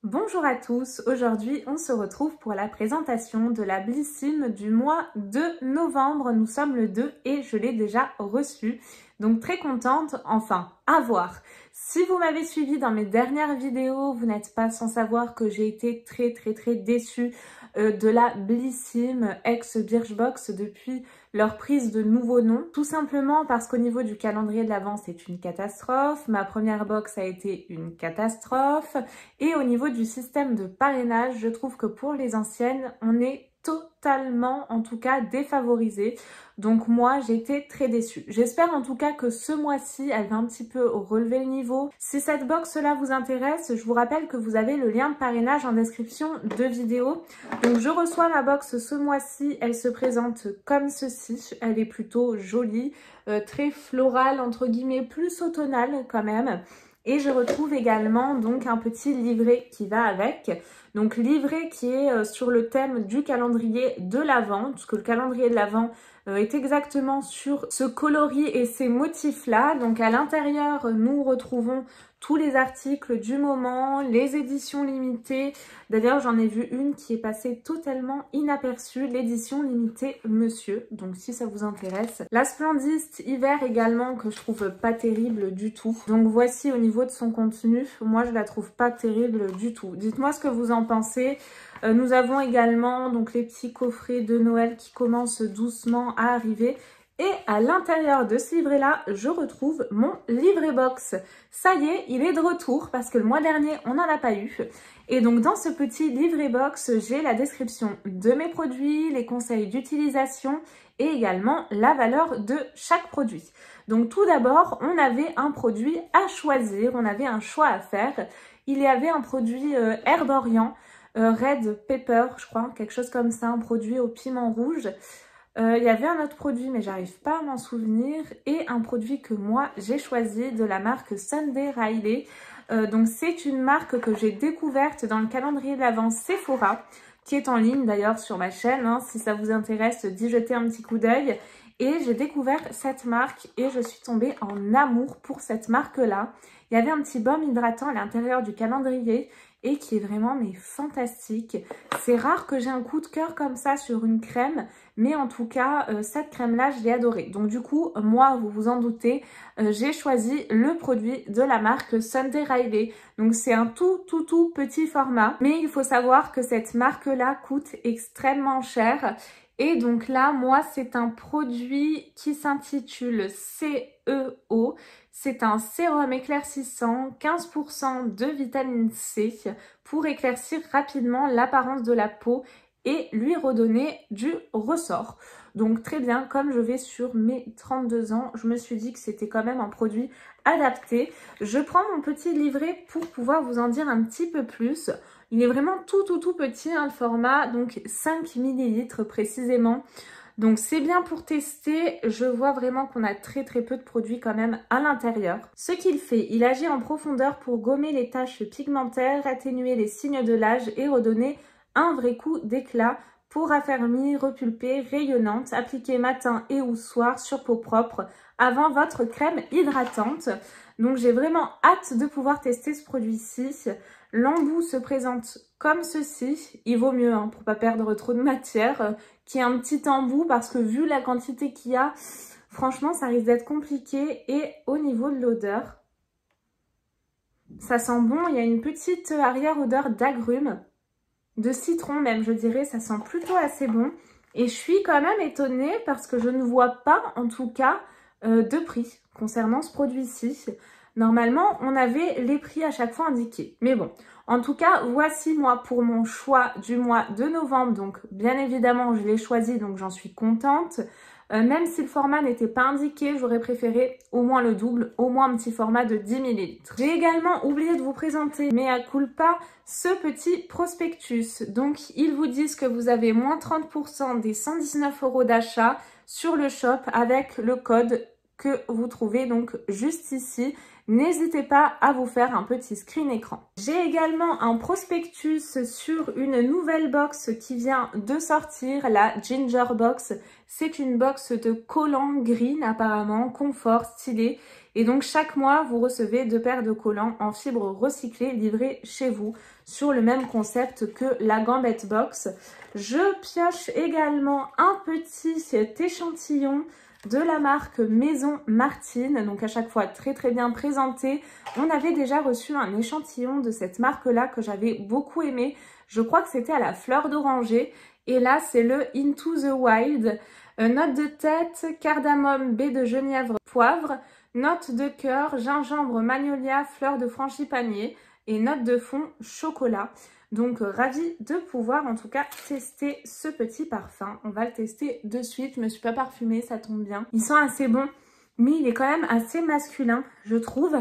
Bonjour à tous, aujourd'hui on se retrouve pour la présentation de la Blissim du mois de novembre. Nous sommes le 2 et je l'ai déjà reçu, donc très contente, enfin à voir. Si vous m'avez suivi dans mes dernières vidéos, vous n'êtes pas sans savoir que j'ai été très déçue de la Blissim ex Birchbox depuis leur prise de nouveau nom, tout simplement parce qu'au niveau du calendrier de l'Avent c'est une catastrophe, ma première box a été une catastrophe et au niveau du système de parrainage, je trouve que pour les anciennes, on est totalement, en tout cas, défavorisé. Donc moi, j'ai été très déçue. J'espère en tout cas que ce mois-ci, elle va un petit peu relever le niveau. Si cette box-là vous intéresse, je vous rappelle que vous avez le lien de parrainage en description de vidéo. Donc je reçois ma box ce mois-ci. Elle se présente comme ceci. Elle est plutôt jolie, très florale, entre guillemets, plus automnale quand même. Et je retrouve également donc un petit livret qui va avec. Donc livret qui est sur le thème du calendrier de l'Avent, puisque le calendrier de l'Avent est exactement sur ce coloris et ces motifs-là. Donc à l'intérieur, nous retrouvons tous les articles du moment, les éditions limitées. D'ailleurs, j'en ai vu une qui est passée totalement inaperçue, l'édition limitée Monsieur. Donc si ça vous intéresse. La Splendiste hiver également que je trouve pas terrible du tout. Donc voici au niveau de son contenu. Moi, je la trouve pas terrible du tout. Dites-moi ce que vous en pensez. Nous avons également donc les petits coffrets de Noël qui commencent doucement à arriver. Et à l'intérieur de ce livret-là, je retrouve mon livret box. Ça y est, il est de retour parce que le mois dernier, on n'en a pas eu. Et donc dans ce petit livret box, j'ai la description de mes produits, les conseils d'utilisation et également la valeur de chaque produit. Donc tout d'abord, on avait un produit à choisir, on avait un choix à faire. Il y avait un produit Herbe Orient, Red Pepper, je crois, quelque chose comme ça, un produit au piment rouge. Il y avait un autre produit, mais j'arrive pas à m'en souvenir, et un produit que moi j'ai choisi de la marque Sunday Riley. Donc c'est une marque que j'ai découverte dans le calendrier de l'Avent Sephora, qui est en ligne d'ailleurs sur ma chaîne, hein, si ça vous intéresse d'y jeter un petit coup d'œil. Et j'ai découvert cette marque et je suis tombée en amour pour cette marque-là. Il y avait un petit baume hydratant à l'intérieur du calendrier et qui est vraiment mais fantastique. C'est rare que j'ai un coup de cœur comme ça sur une crème, mais en tout cas, cette crème-là, je l'ai adorée. Donc du coup, moi, vous vous en doutez, j'ai choisi le produit de la marque Sunday Riley. Donc c'est un tout petit format, mais il faut savoir que cette marque-là coûte extrêmement cher. Et donc là, moi, c'est un produit qui s'intitule CEO. C'est un sérum éclaircissant, 15% de vitamine C pour éclaircir rapidement l'apparence de la peau et lui redonner du ressort. Donc très bien, comme je vais sur mes 32 ans, je me suis dit que c'était quand même un produit adapté. Je prends mon petit livret pour pouvoir vous en dire un petit peu plus. Il est vraiment tout petit, hein, le format, donc 5 ml précisément. Donc c'est bien pour tester, je vois vraiment qu'on a très peu de produits quand même à l'intérieur. Ce qu'il fait, il agit en profondeur pour gommer les taches pigmentaires, atténuer les signes de l'âge et redonner un vrai coup d'éclat pour raffermir, repulper, rayonnante, appliquer matin et ou soir sur peau propre avant votre crème hydratante. Donc j'ai vraiment hâte de pouvoir tester ce produit-ci. L'embout se présente comme ceci. Il vaut mieux hein, pour pas perdre trop de matière qu'il y ait un petit embout parce que vu la quantité qu'il y a, franchement ça risque d'être compliqué. Et au niveau de l'odeur, ça sent bon. Il y a une petite arrière-odeur d'agrumes, de citron même je dirais. Ça sent plutôt assez bon. Et je suis quand même étonnée parce que je ne vois pas en tout cas de prix concernant ce produit-ci. Normalement, on avait les prix à chaque fois indiqués. Mais bon, en tout cas, voici moi pour mon choix du mois de novembre. Donc, bien évidemment, je l'ai choisi, donc j'en suis contente. Même si le format n'était pas indiqué, j'aurais préféré au moins le double, au moins un petit format de 10 ml. J'ai également oublié de vous présenter, mea culpa, ce petit prospectus. Donc, ils vous disent que vous avez moins 30% des 119 € d'achat sur le shop avec le code que vous trouvez donc juste ici. N'hésitez pas à vous faire un petit screen écran. J'ai également un prospectus sur une nouvelle box qui vient de sortir, la Ginger Box. C'est une box de collant green apparemment, confort, stylé. Et donc chaque mois, vous recevez 2 paires de collants en fibre recyclée livrés chez vous sur le même concept que la Gambette Box. Je pioche également un petit échantillon de la marque Maison Martine, donc à chaque fois très bien présenté. On avait déjà reçu un échantillon de cette marque-là que j'avais beaucoup aimé. Je crois que c'était à la fleur d'oranger. Et là, c'est le Into the Wild. Note de tête, cardamome, baie de genièvre, poivre. Note de cœur, gingembre, magnolia, fleur de frangipanier. Et note de fond, chocolat. Donc, ravie de pouvoir en tout cas tester ce petit parfum. On va le tester de suite. Je me suis pas parfumée, ça tombe bien. Il sent assez bon, mais il est quand même assez masculin, je trouve.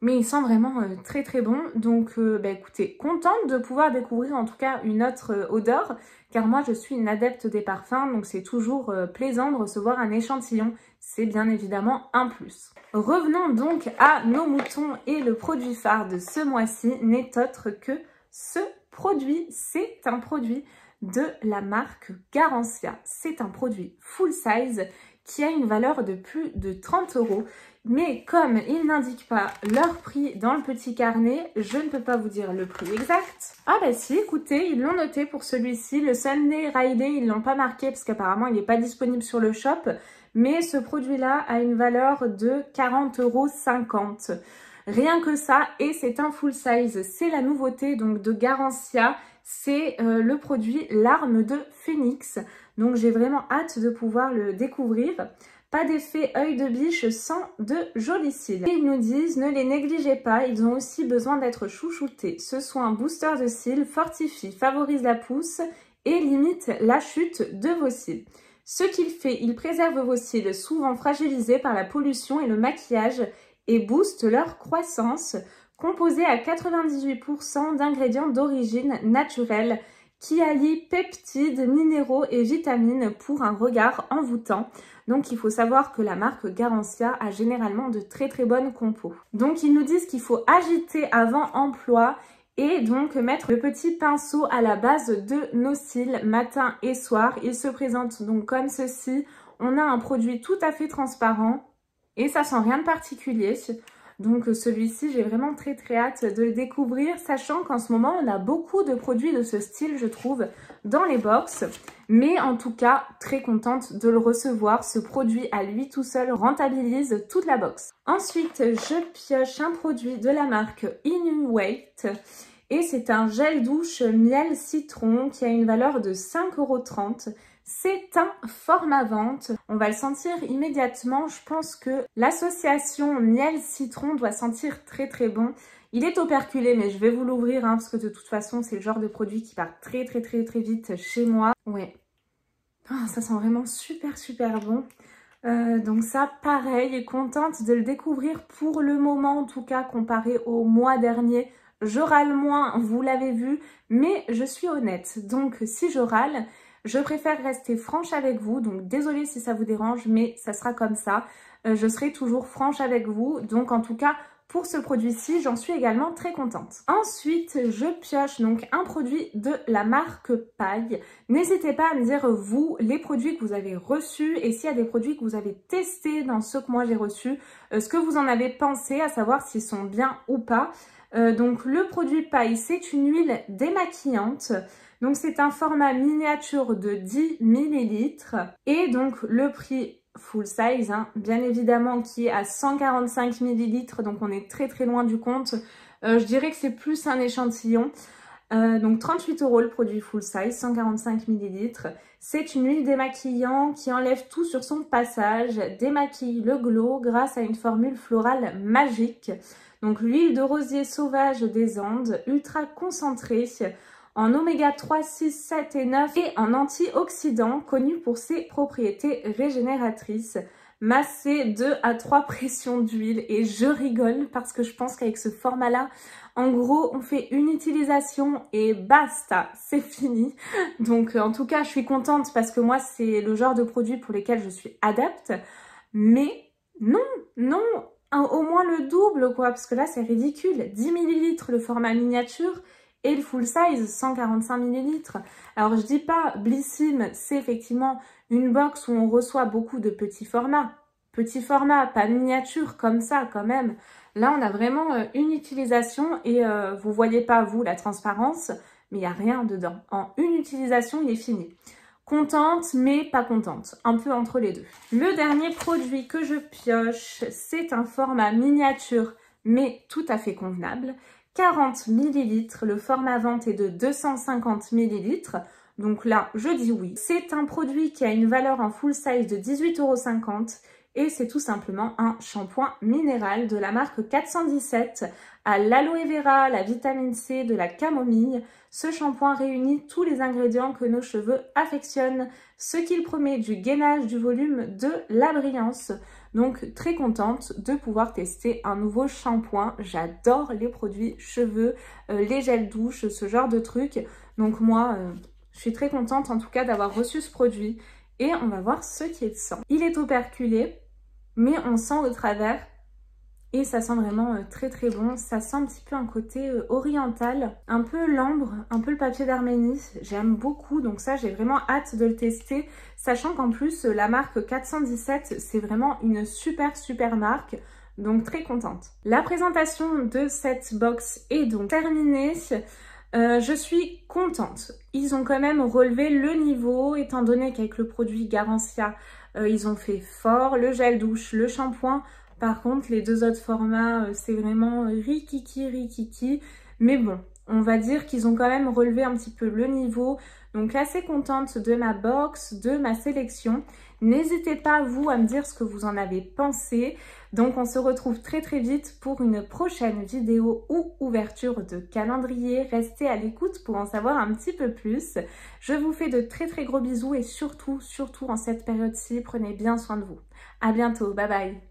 Mais il sent vraiment très bon. Donc, écoutez, contente de pouvoir découvrir en tout cas une autre odeur. Car moi, je suis une adepte des parfums. Donc, c'est toujours plaisant de recevoir un échantillon. C'est bien évidemment un plus. Revenons donc à nos moutons. Et le produit phare de ce mois-ci n'est autre que ce produit. C'est un produit de la marque Garancia. C'est un produit full size qui a une valeur de plus de 30 €. Mais comme ils n'indiquent pas leur prix dans le petit carnet, je ne peux pas vous dire le prix exact. Ah bah si, écoutez, ils l'ont noté pour celui-ci. Le Sunday Riley, ils ne l'ont pas marqué parce qu'apparemment il n'est pas disponible sur le shop. Mais ce produit-là a une valeur de 40,50 €. Rien que ça, et c'est un full size. C'est la nouveauté donc de Garancia. C'est le produit Larme de Phénix. Donc j'ai vraiment hâte de pouvoir le découvrir. Pas d'effet œil de biche sans de jolis cils. Et ils nous disent, ne les négligez pas, ils ont aussi besoin d'être chouchoutés. Ce soin booster de cils fortifie, favorise la pousse et limite la chute de vos cils. Ce qu'il fait, il préserve vos cils souvent fragilisés par la pollution et le maquillage et booste leur croissance. Composé à 98% d'ingrédients d'origine naturelle qui allient peptides, minéraux et vitamines pour un regard envoûtant. Donc il faut savoir que la marque Garancia a généralement de très bonnes compos. Donc ils nous disent qu'il faut agiter avant emploi et donc mettre le petit pinceau à la base de nos cils matin et soir. Il se présente donc comme ceci. On a un produit tout à fait transparent et ça sent rien de particulier. Donc celui-ci, j'ai vraiment très hâte de le découvrir, sachant qu'en ce moment, on a beaucoup de produits de ce style, je trouve, dans les box. Mais en tout cas, très contente de le recevoir. Ce produit à lui tout seul rentabilise toute la box. Ensuite, je pioche un produit de la marque Inumweight. Et c'est un gel douche miel citron qui a une valeur de 5,30 €. C'est un format vente. On va le sentir immédiatement. Je pense que l'association miel-citron doit sentir très bon. Il est operculé, mais je vais vous l'ouvrir parce que de toute façon, c'est le genre de produit qui part très vite chez moi. Ouais. Oh, ça sent vraiment super bon. Donc ça, pareil, contente de le découvrir pour le moment, en tout cas, comparé au mois dernier. Je râle moins, vous l'avez vu, mais je suis honnête. Donc si je râle, je préfère rester franche avec vous, donc désolée si ça vous dérange, mais ça sera comme ça. Je serai toujours franche avec vous, donc en tout cas, pour ce produit-ci, j'en suis également très contente. Ensuite, je pioche donc un produit de la marque Paille. N'hésitez pas à me dire, vous, les produits que vous avez reçus et s'il y a des produits que vous avez testés dans ceux que moi j'ai reçus, ce que vous en avez pensé, à savoir s'ils sont bien ou pas. Donc le produit Paille, c'est une huile démaquillante. Donc c'est un format miniature de 10 ml et donc le prix full size, bien évidemment, qui est à 145 ml, donc on est très loin du compte. Je dirais que c'est plus un échantillon. Donc 38 € le produit full size, 145 ml. C'est une huile démaquillant qui enlève tout sur son passage, démaquille le glow grâce à une formule florale magique. Donc l'huile de rosier sauvage des Andes, ultra concentrée, en oméga 3, 6, 7 et 9 et en antioxydants, connu pour ses propriétés régénératrices. Masser 2 à 3 pressions d'huile et je rigole parce que je pense qu'avec ce format-là, en gros, on fait une utilisation et basta, c'est fini. Donc en tout cas, je suis contente parce que moi, c'est le genre de produit pour lesquels je suis adepte. Mais non, au moins le double quoi, parce que là, c'est ridicule. 10 ml le format miniature. Et le full size, 145 ml. Alors je dis pas Blissim, c'est effectivement une box où on reçoit beaucoup de petits formats. petit format, pas miniature comme ça quand même. Là, on a vraiment une utilisation et vous voyez pas, vous, la transparence, mais il n'y a rien dedans. En une utilisation, il est fini. Contente, mais pas contente. Un peu entre les deux. Le dernier produit que je pioche, c'est un format miniature, mais tout à fait convenable. 40 ml, le format vente est de 250 ml. Donc là, je dis oui. C'est un produit qui a une valeur en full size de 18,50 € et c'est tout simplement un shampoing minéral de la marque 417 à l'aloe vera, la vitamine C, de la camomille. Ce shampoing réunit tous les ingrédients que nos cheveux affectionnent, ce qu'il promet du gainage, du volume, de la brillance. Donc très contente de pouvoir tester un nouveau shampoing. J'adore les produits cheveux, les gels douche, ce genre de trucs. Donc moi, je suis très contente en tout cas d'avoir reçu ce produit. Et on va voir ce qui est dedans. Il est operculé, mais on sent au travers. Et ça sent vraiment très très bon. Ça sent un petit peu un côté oriental, un peu l'ambre, un peu le papier d'Arménie. J'aime beaucoup, donc ça j'ai vraiment hâte de le tester. Sachant qu'en plus la marque 417, c'est vraiment une super marque. Donc très contente. La présentation de cette box est donc terminée. Je suis contente. Ils ont quand même relevé le niveau, étant donné qu'avec le produit Garancia, ils ont fait fort, le gel douche, le shampoing. Par contre, les deux autres formats, c'est vraiment rikiki. Mais bon, on va dire qu'ils ont quand même relevé un petit peu le niveau. Donc assez contente de ma box, de ma sélection. N'hésitez pas, vous, à me dire ce que vous en avez pensé. Donc on se retrouve très vite pour une prochaine vidéo ou ouverture de calendrier. Restez à l'écoute pour en savoir un petit peu plus. Je vous fais de très gros bisous et surtout en cette période-ci, prenez bien soin de vous. À bientôt, bye bye.